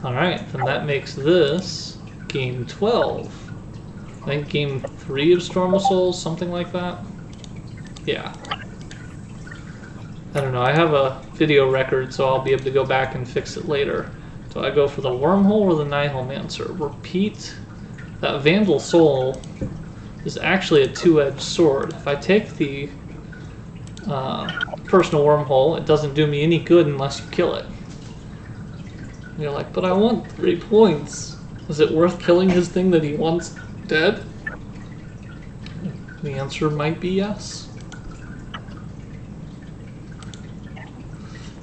Alright, then that makes this game 12. I think game 3 of Storm of Souls, something like that. Yeah. I don't know, I have a video record, so I'll be able to go back and fix it later. Do I go for the Wormhole or the Nihilomancer? Repeat. That Vandal Soul is actually a two-edged sword. If I take the personal Wormhole, it doesn't do me any good unless you kill it. And you're like, but I want 3 points. Is it worth killing his thing that he wants dead? The answer might be yes.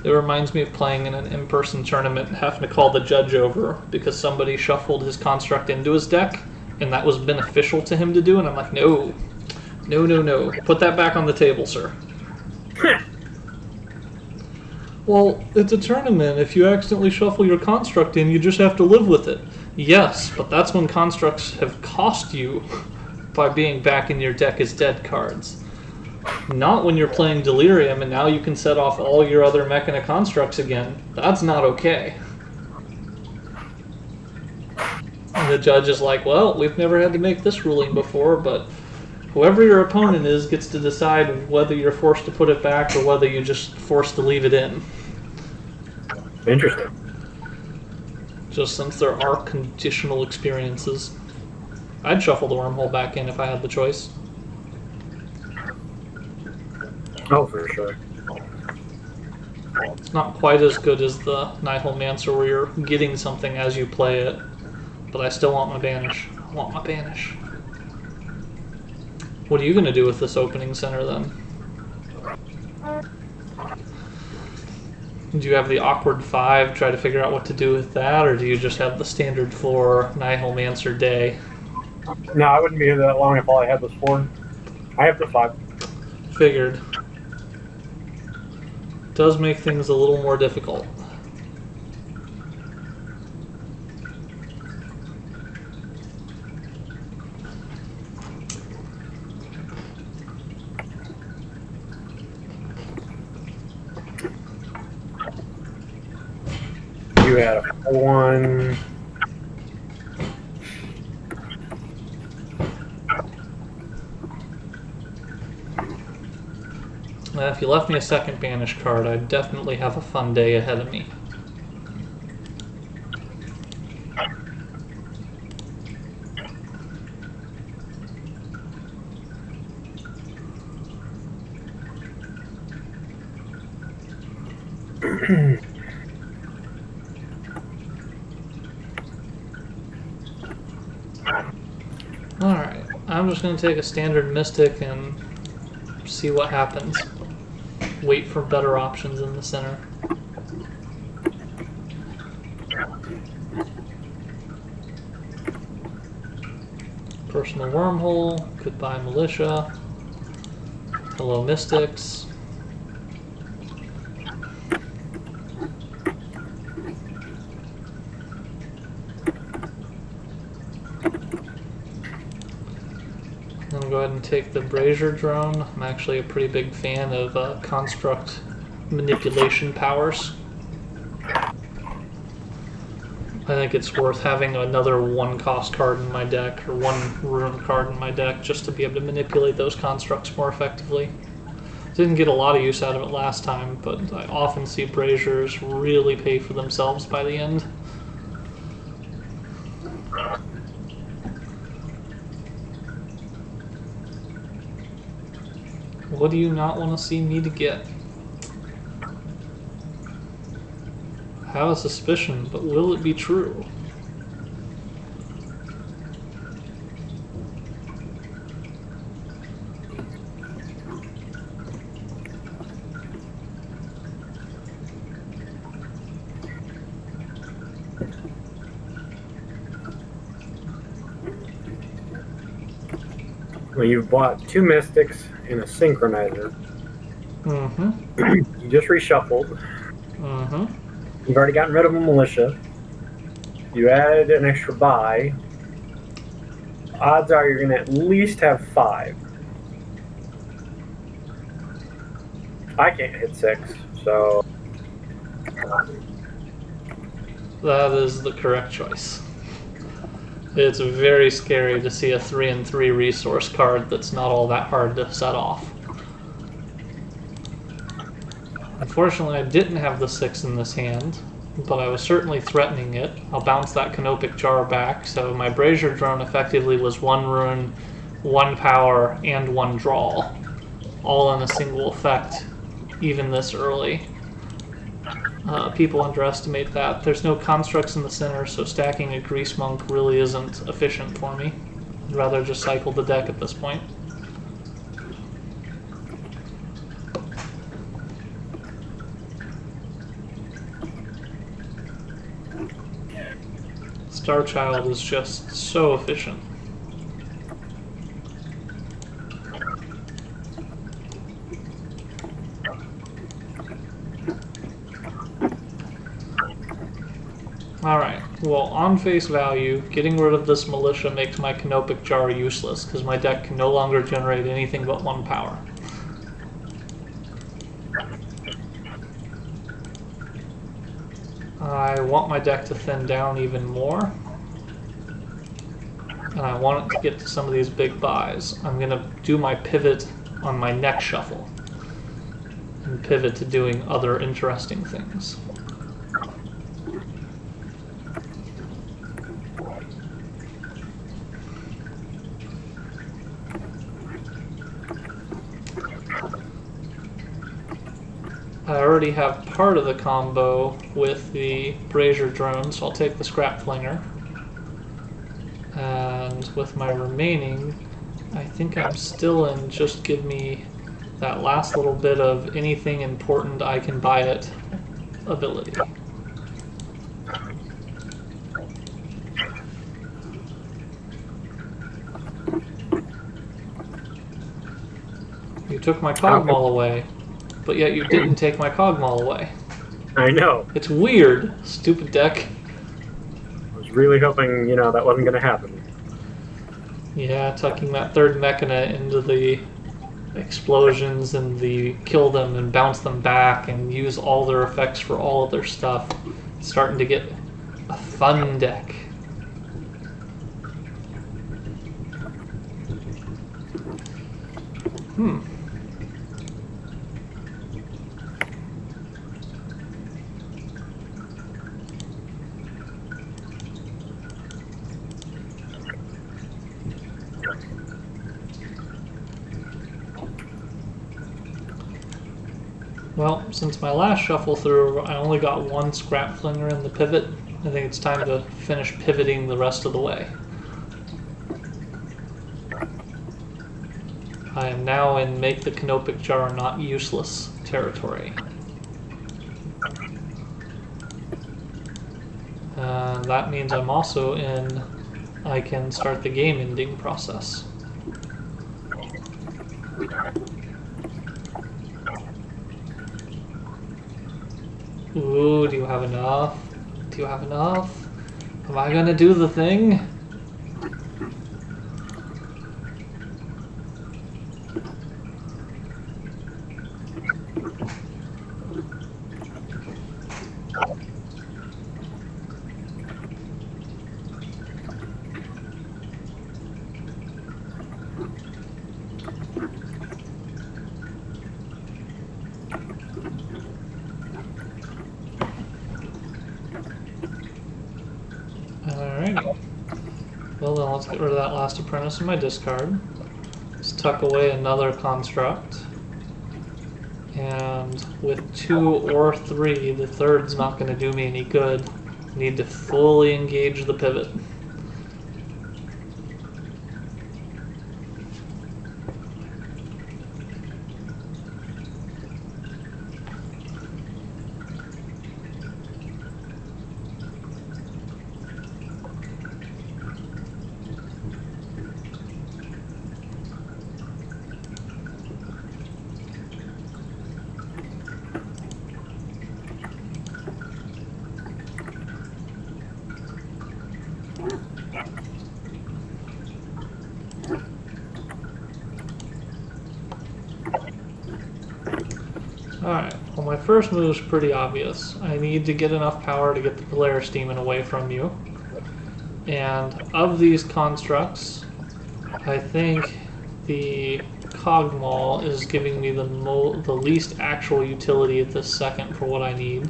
It reminds me of playing in an in-person tournament and having to call the judge over because somebody shuffled his construct into his deck and that was beneficial to him to do, and I'm like, no. No, no, no. Put that back on the table, sir. Well, it's a tournament. If you accidentally shuffle your construct in, you just have to live with it. Yes, but that's when constructs have cost you by being back in your deck as dead cards. Not when you're playing Delirium and now you can set off all your other Mechana constructs again. That's not okay. And the judge is like, well, we've never had to make this ruling before, but whoever your opponent is gets to decide whether you're forced to put it back or whether you're just forced to leave it in. Interesting. Just since there are conditional experiences. I'd shuffle the Wormhole back in if I had the choice. Oh, for sure. It's not quite as good as the Nihilomancer where you're getting something as you play it, but I still want my banish. I want my banish. What are you going to do with this opening center then? Do you have the awkward 5, try to figure out what to do with that, or do you just have the standard 4 Nihilomancer day? No, I wouldn't be here that long if all I had was 4. I have the 5. Figured. Does make things a little more difficult. You had a 1. If you left me a second banish card, I'd definitely have a fun day ahead of me. Alright, I'm just going to take a standard Mystic and see what happens. Wait for better options in the center. Personal Wormhole, goodbye Militia, hello Mystics. I'm going to go ahead and take the Brazier Drone. I'm actually a pretty big fan of construct manipulation powers. I think it's worth having another 1-cost card in my deck, or 1 rune card in my deck, just to be able to manipulate those constructs more effectively. Didn't get a lot of use out of it last time, but I often see Braziers really pay for themselves by the end. What do you not want to see me to get? I have a suspicion, but will it be true? Well, you've bought 2 Mystics and a Synchronizer. Mm-hmm. You just reshuffled. Mm-hmm. You've already gotten rid of a Militia. You added an extra buy. Odds are you're going to at least have 5. I can't hit 6, so... That is the correct choice. It's very scary to see a 3/3 resource card that's not all that hard to set off. Unfortunately, I didn't have the 6 in this hand, but I was certainly threatening it. I'll bounce that Canopic Jar back, so my Brazier Drone effectively was 1 rune, 1 power, and 1 draw, all in a single effect, even this early. People underestimate that. There's no constructs in the center, so stacking a Grease Monk really isn't efficient for me. I'd rather just cycle the deck at this point. Starchild is just so efficient. Alright, well, on face value, getting rid of this Militia makes my Canopic Jar useless, because my deck can no longer generate anything but 1 power. I want my deck to thin down even more, and I want it to get to some of these big buys. I'm going to do my pivot on my next shuffle, and pivot to doing other interesting things. I already have part of the combo with the Brazier Drone, so I'll take the Scrap Flinger. And with my remaining, I think I'm still in just give me that last little bit of anything important I can buy it ability. You took my Cogmaul away, but yet you didn't take my Cogmaul away. I know. It's weird, stupid deck. I was really hoping, that wasn't going to happen. Yeah, tucking that third Mechana into the explosions and the kill them and bounce them back and use all their effects for all of their stuff. It's starting to get a fun deck. Well, since my last shuffle through, I only got 1 Scrap Flinger in the pivot. I think it's time to finish pivoting the rest of the way. I am now in make the Canopic Jar not useless territory. That means I'm also in I can start the game ending process. Ooh, do you have enough? Do you have enough? Am I gonna do the thing? Alrighty. Well then, let's get rid of that last apprentice in my discard. Let's tuck away another construct. And with 2 or 3, the third's not going to do me any good. I need to fully engage the pivot. first move is pretty obvious. I need to get enough power to get the Polaris Demon away from you. And of these constructs, I think the Cogmaul is giving me the least actual utility at this second for what I need.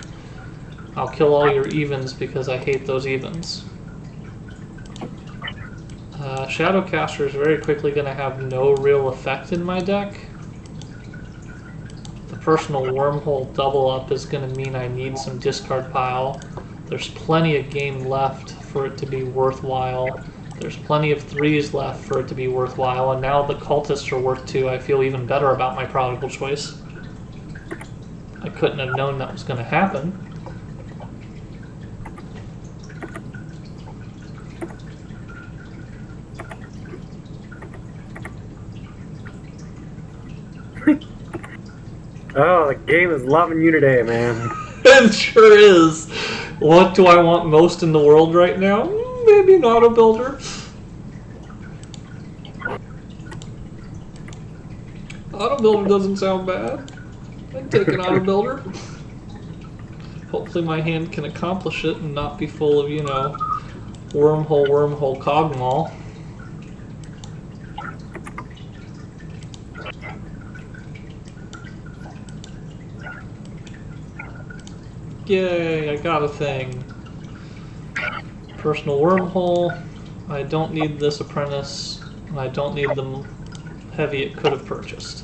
I'll kill all your evens because I hate those evens. Shadowcaster is very quickly going to have no real effect in my deck. The personal wormhole double up is going to mean I need some discard pile. There's plenty of game left for it to be worthwhile. There's plenty of 3s left for it to be worthwhile, and now the cultists are worth 2. I feel even better about my prodigal choice. I couldn't have known that was going to happen. Oh, the game is loving you today, man. It sure is. What do I want most in the world right now? Maybe an auto builder. Auto builder doesn't sound bad. I'd take an auto builder. Hopefully my hand can accomplish it and not be full of, you know, wormhole, Cogmaul. Yay, I got a thing. Personal wormhole. I don't need this apprentice. And I don't need the heavy it could have purchased.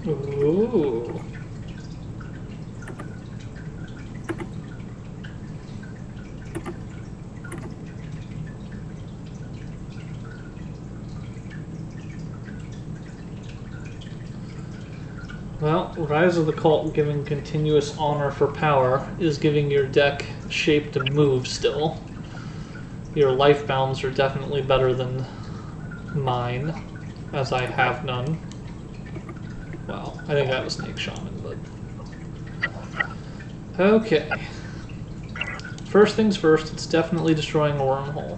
Ooh. Well, Rise of the Cult giving continuous honor for power is giving your deck shape to move still. Your life bounds are definitely better than mine, as I have none. Well, I think that was Snake Shaman, but... Okay. First things first, it's definitely destroying a wormhole.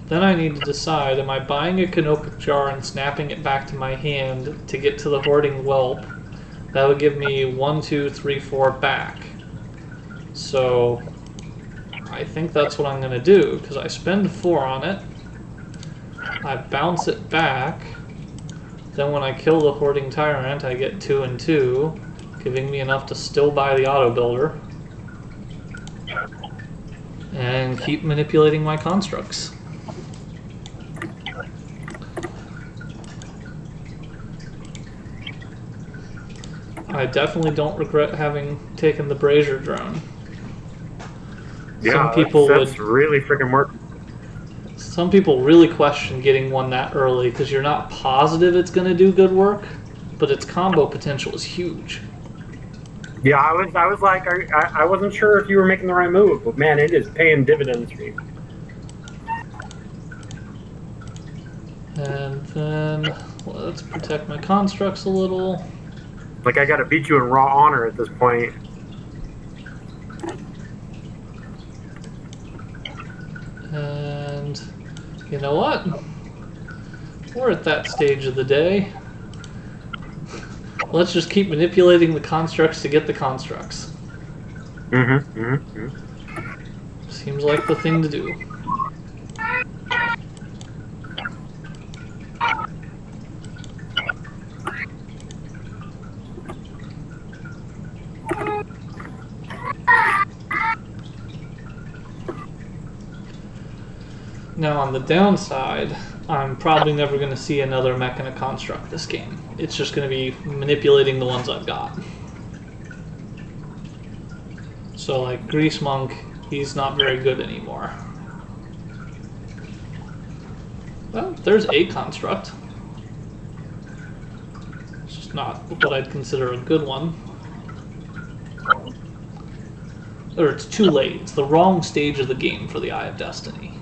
Then I need to decide, am I buying a Canopic Jar and snapping it back to my hand to get to the Hoarding Whelp? That would give me 1, 2, 3, 4 back. So, I think that's what I'm going to do, because I spend 4 on it. I bounce it back. Then when I kill the Hoarding Tyrant, I get 2 and 2, giving me enough to still buy the Auto Builder. And keep manipulating my constructs. I definitely don't regret having taken the Brazier drone. Yeah, some people that's really freaking working. Some people really question getting one that early because you're not positive it's going to do good work, but its combo potential is huge. Yeah, I was like, I wasn't sure if you were making the right move, but man, it is paying dividends for you. And then let's protect my constructs a little. Like, I gotta beat you in raw honor at this point. And you know what? We're at that stage of the day. Let's just keep manipulating the constructs to get the constructs. Seems like the thing to do. Now on the downside, I'm probably never going to see another mech and a construct this game. It's just going to be manipulating the ones I've got. So like Grease Monk he's not very good anymore. Well, there's a construct. It's just not what I'd consider a good one. Or it's too late. It's the wrong stage of the game for the Eye of Destiny.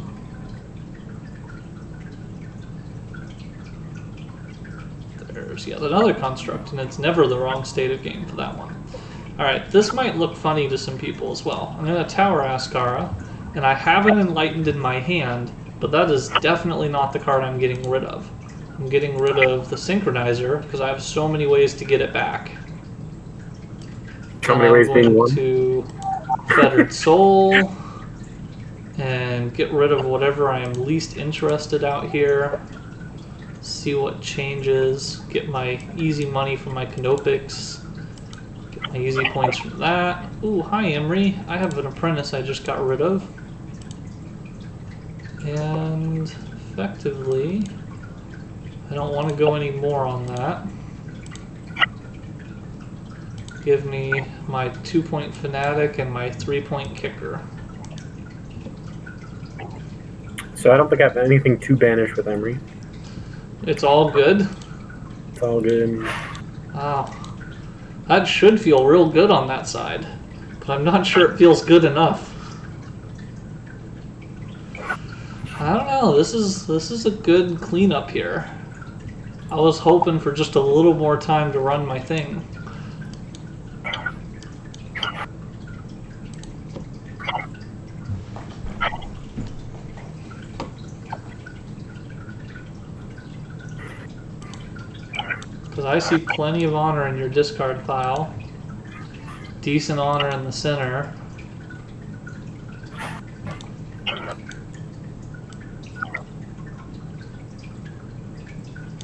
There's yet another construct, and it's never the wrong state of game for that one. Alright, this might look funny to some people as well. I'm going to Tower Ascara, and I have an Enlightened in my hand, but that is definitely not the card I'm getting rid of. I'm getting rid of the Synchronizer, because I have so many ways to get it back. How many ways being one? To Fettered Soul, and get rid of whatever I am least interested out here. See what changes. Get my easy money from my Canopics. Get my easy points from that. Ooh, hi Emery. I have an apprentice I just got rid of. And effectively, I don't want to go any more on that. Give me my 2-point Fanatic and my 3-point Kicker. So I don't think I have anything to banish with Emery. It's all good. It's all good. Wow. That should feel real good on that side, but I'm not sure it feels good enough. I don't know. This is a good cleanup here. I was hoping for just a little more time to run my thing. Because I see plenty of honor in your discard pile. Decent honor in the center.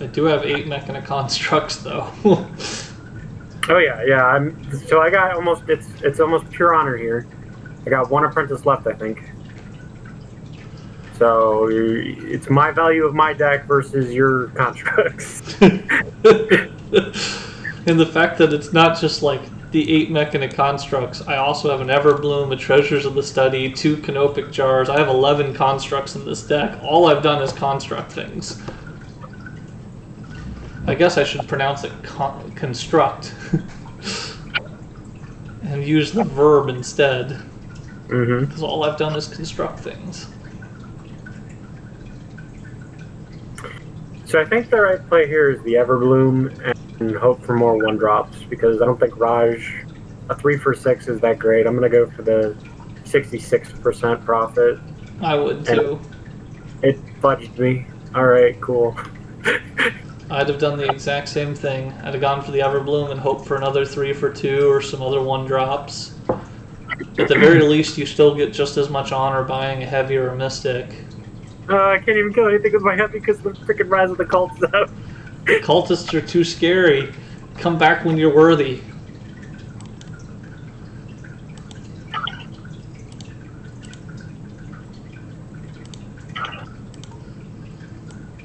I do have 8 Mechanic Constructs though. Oh yeah. So I got almost. It's almost pure honor here. I got 1 apprentice left, I think. So it's my value of my deck versus your constructs. And the fact that it's not just like the 8 Mechanic Constructs. I also have an Everbloom, a Treasures of the Study, 2 Canopic Jars. I have 11 constructs in this deck. All I've done is construct things. I guess I should pronounce it construct. And use the verb instead. Because all I've done is construct things. So I think the right play here is the Everbloom and hope for more 1-drops, because I don't think Raj, a 3 for 6 is that great. I'm going to go for the 66% profit. I would too. It fudged me. Alright, cool. I'd have done the exact same thing. I'd have gone for the Everbloom and hoped for another 3 for 2 or some other 1-drops. At the very least, you still get just as much honor buying a heavy or a mystic. I can't even kill anything with my heavy because the freaking Rise of the Cults is out. The cultists are too scary. Come back when you're worthy.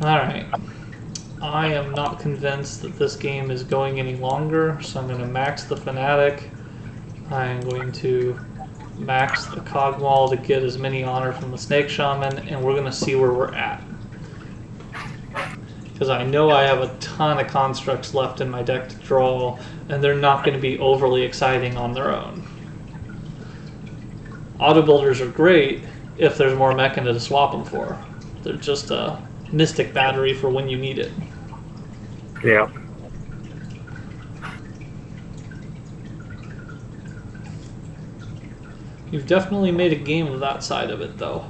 Alright. I am not convinced that this game is going any longer, so I'm going to max the Fanatic. I am going to max the Cogwall to get as many honor from the Snake Shaman, and we're going to see where we're at. Because I know I have a ton of constructs left in my deck to draw, and they're not going to be overly exciting on their own. Auto builders are great if there's more Mechana to swap them for. They're just a Mystic battery for when you need it. Yeah. You've definitely made a game of that side of it, though.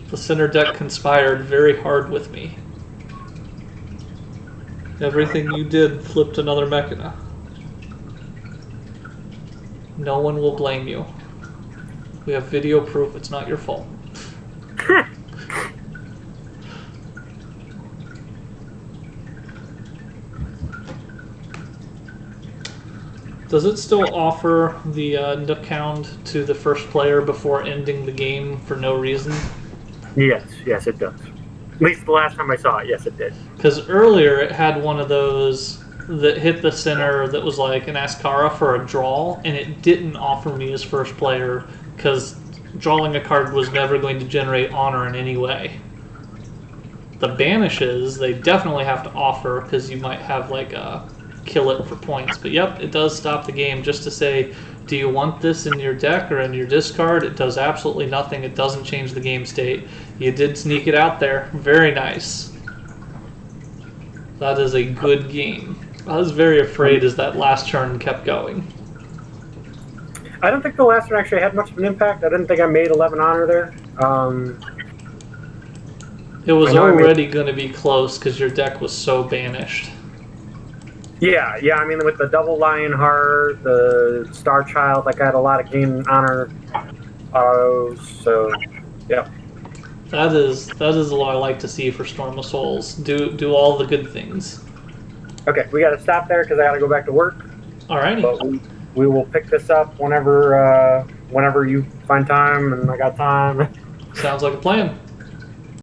The center deck conspired very hard with me. Everything you did flipped another Mechana. No one will blame you. We have video proof it's not your fault. Does it still offer the Nook Hound to the first player before ending the game for no reason? Yes, it does. At least the last time I saw it, yes, it did. Because earlier it had one of those that hit the center that was like an Ascara for a draw, and it didn't offer me as first player because drawing a card was never going to generate honor in any way. The banishes, they definitely have to offer, because you might have like a kill it for points. But yep, it does stop the game just to say, do you want this in your deck or in your discard? It does absolutely nothing. It doesn't change the game state. You did sneak it out there. Very nice. That is a good game. I was very afraid as that last turn kept going. I don't think the last one actually had much of an impact. I didn't think I made 11 honor there. It was already going to be close because your deck was so banished. Yeah. I mean, with the double Lionheart, the Star Child, like I had a lot of game honor. So, yeah. That is what I like to see for Storm of Souls. Do all the good things. Okay, we got to stop there because I got to go back to work. Alrighty. But we will pick this up whenever you find time and I got time. Sounds like a plan.